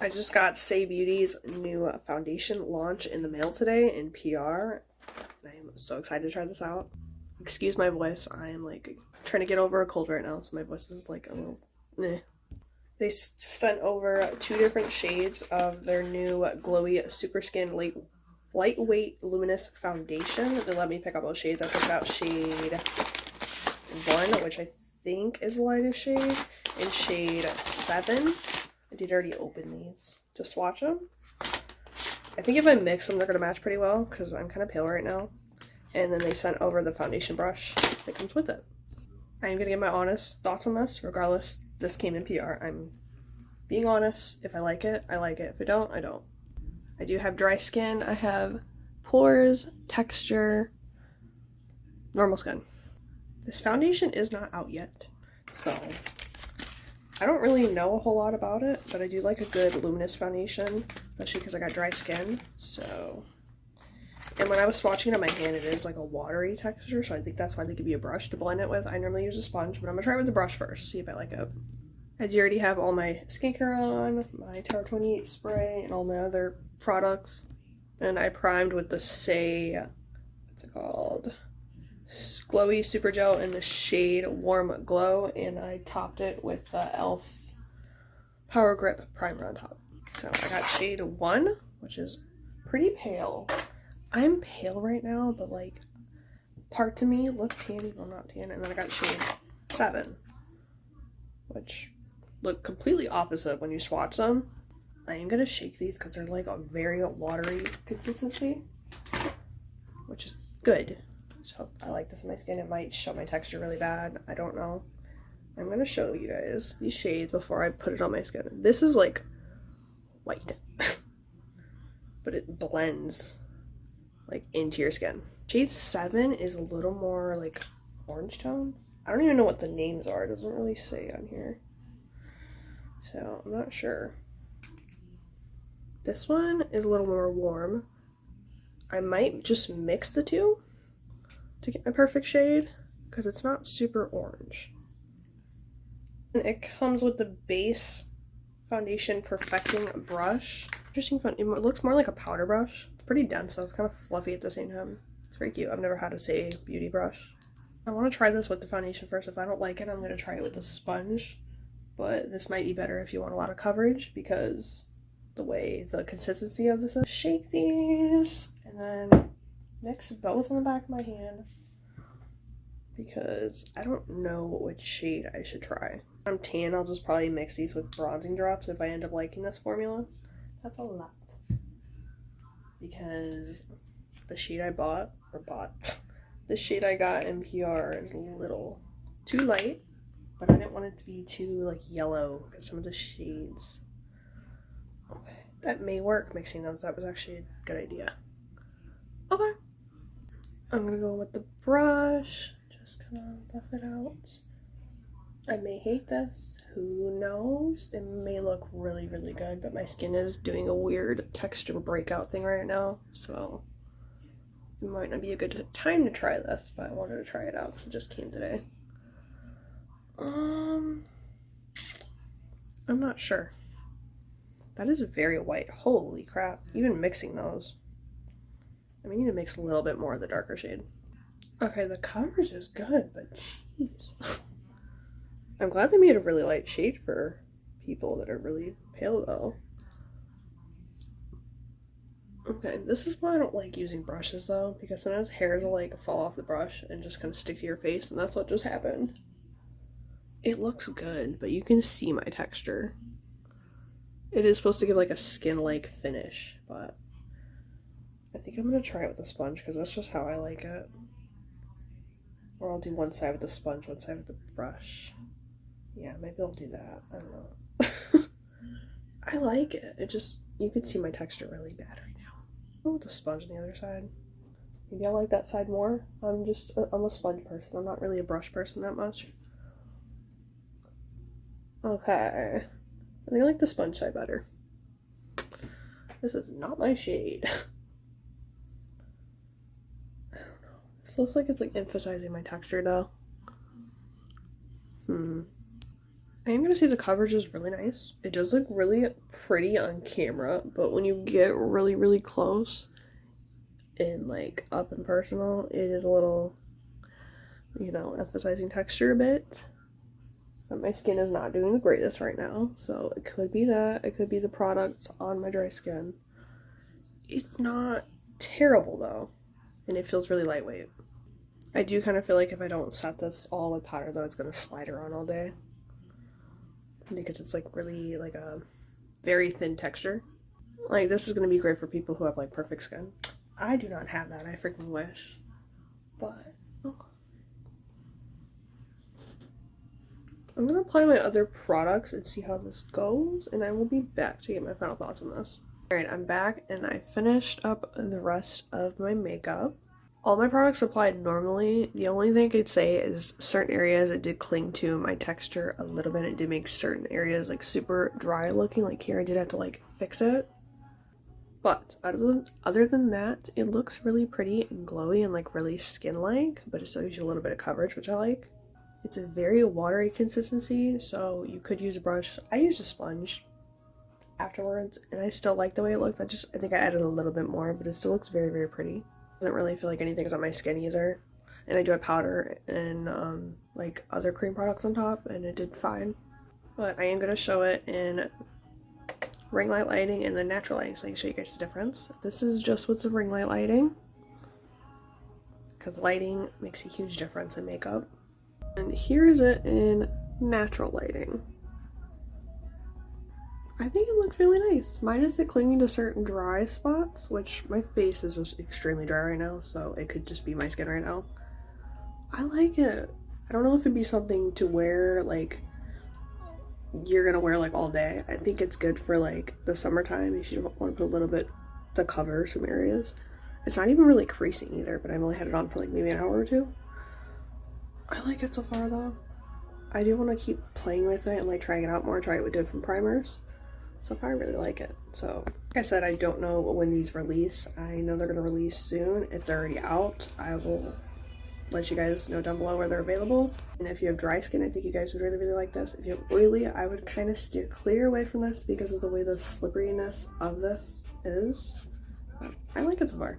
I just got Say Beauty's new foundation launch in the mail today in PR. I'm so excited to try this out. Excuse my voice, I am like trying to get over a cold right now, so my voice is like a little eh. They sent over 2 different shades of their new glowy super skin lightweight luminous foundation. They let me pick up those shades. I picked out shade 1, which I think is the lightest shade, and shade 7. I did already open these to swatch them. I think if I mix them, they're going to match pretty well because I'm kind of pale right now. And then they sent over the foundation brush that comes with it. I am going to give my honest thoughts on this. Regardless, this came in PR. I'm being honest. If I like it, I like it. If I don't, I don't. I do have dry skin. I have pores, texture, normal skin. This foundation is not out yet, so I don't really know a whole lot about it, but I do like a good luminous foundation, especially because I got dry skin, so. And when I was swatching it on my hand, it is like a watery texture, so I think that's why they give you a brush to blend it with. I normally use a sponge, but I'm going to try it with the brush first, see if I like it. I do already have all my skincare on, my Tower 28 spray, and all my other products. And I primed with the Say, what's it called? Glowy Super Gel in the shade Warm Glow, and I topped it with the e.l.f. Power Grip Primer on top. So I got shade 1, which is pretty pale. I'm pale right now, but like parts of me look tan, well not tan, and then I got shade 7, which look completely opposite when you swatch them. I am gonna shake these because they're like a very watery consistency, which is good. So I like this in my skin. It might show my texture really bad. I don't know. I'm going to show you guys these shades before I put it on my skin. This is like white, but it blends like into your skin. Shade 7 is a little more like orange tone. I don't even know what the names are. It doesn't really say on here. So I'm not sure. This one is a little more warm. I might just mix the two to get my perfect shade because it's not super orange. And it comes with the base foundation perfecting brush. Interesting fun. It looks more like a powder brush. It's pretty dense, so it's kind of fluffy at the same time. It's very cute. I've never had a Say Beauty brush. I want to try this with the foundation first. If I don't like it, I'm going to try it with the sponge. But this might be better if you want a lot of coverage because the way the consistency of this is. Shake these and then mix both in the back of my hand because I don't know which shade I should try. If I'm tan, I'll just probably mix these with bronzing drops if I end up liking this formula. That's a lot. Because the shade I the shade I got in PR is a little too light, but I didn't want it to be too like yellow because some of the shades. Okay, that may work mixing those. That was actually a good idea. Okay. I'm gonna go with the brush. Just kind of buff it out. I may hate this. Who knows? It may look really, really good, but my skin is doing a weird texture breakout thing right now, so it might not be a good time to try this, but I wanted to try it out because it just came today. I'm not sure. That is very white. Holy crap. Even mixing those. I may need to mix a little bit more of the darker shade. Okay, the coverage is good, but jeez. I'm glad they made a really light shade for people that are really pale though. Okay, this is why I don't like using brushes though, because sometimes hairs will like fall off the brush and just kind of stick to your face, and that's what just happened. It looks good, but you can see my texture. It is supposed to give like a skin-like finish, but I think I'm going to try it with a sponge because that's just how I like it. Or I'll do one side with the sponge, one side with the brush. Yeah, maybe I'll do that. I don't know. I like it. It just, you can see my texture really bad right now. I'll with the sponge on the other side. Maybe I like that side more. I'm a sponge person. I'm not really a brush person that much. Okay. I think I like the sponge side better. This is not my shade. I don't know. This looks like it's like emphasizing my texture though. I am gonna say the coverage is really nice. It does look really pretty on camera, but when you get really, really close and like up and personal, it is a little, you know, emphasizing texture a bit. But my skin is not doing the greatest right now, so it could be that. It could be the products on my dry skin. It's not terrible though, and it feels really lightweight. I do kind of feel like if I don't set this all with powder though, it's gonna slide around all day. Because it's like really like a very thin texture. Like this is gonna be great for people who have like perfect skin. I do not have that, I freaking wish. But oh. I'm gonna apply my other products and see how this goes, and I will be back to get my final thoughts on this. Alright, I'm back and I finished up the rest of my makeup. All my products applied normally. The only thing I could say is certain areas it did cling to my texture a little bit. It did make certain areas like super dry looking. Like here I did have to like fix it. But other than that, it looks really pretty and glowy and like really skin-like, but it still gives you a little bit of coverage, which I like. It's a very watery consistency, so you could use a brush. I used a sponge afterwards and I still like the way it looked. I think I added a little bit more, but it still looks very, very pretty. Doesn't really feel like anything's on my skin either. And I do have powder and like other cream products on top, and it did fine. But I am going to show it in ring light lighting and then natural lighting so I can show you guys the difference. This is just with the ring light lighting, because lighting makes a huge difference in makeup. And here is it in natural lighting. I think it looks really nice. Minus it clinging to certain dry spots, which my face is just extremely dry right now, so it could just be my skin right now. I like it. I don't know if it'd be something to wear, like, you're gonna wear, like, all day. I think it's good for, like, the summertime if you want to put a little bit to cover some areas. It's not even really creasing either, but I've only had it on for, like, maybe an hour or two. I like it so far, though. I do want to keep playing with it and, like, trying it out more, try it with different primers. So far I really like it. So like I said, I don't know when these release. I know they're gonna release soon. If they're already out, I will let you guys know down below where they're available. And if you have dry skin, I think you guys would really, really like this. If you have oily, I would kind of steer clear away from this because of the way the slipperiness of this is. But I like it so far.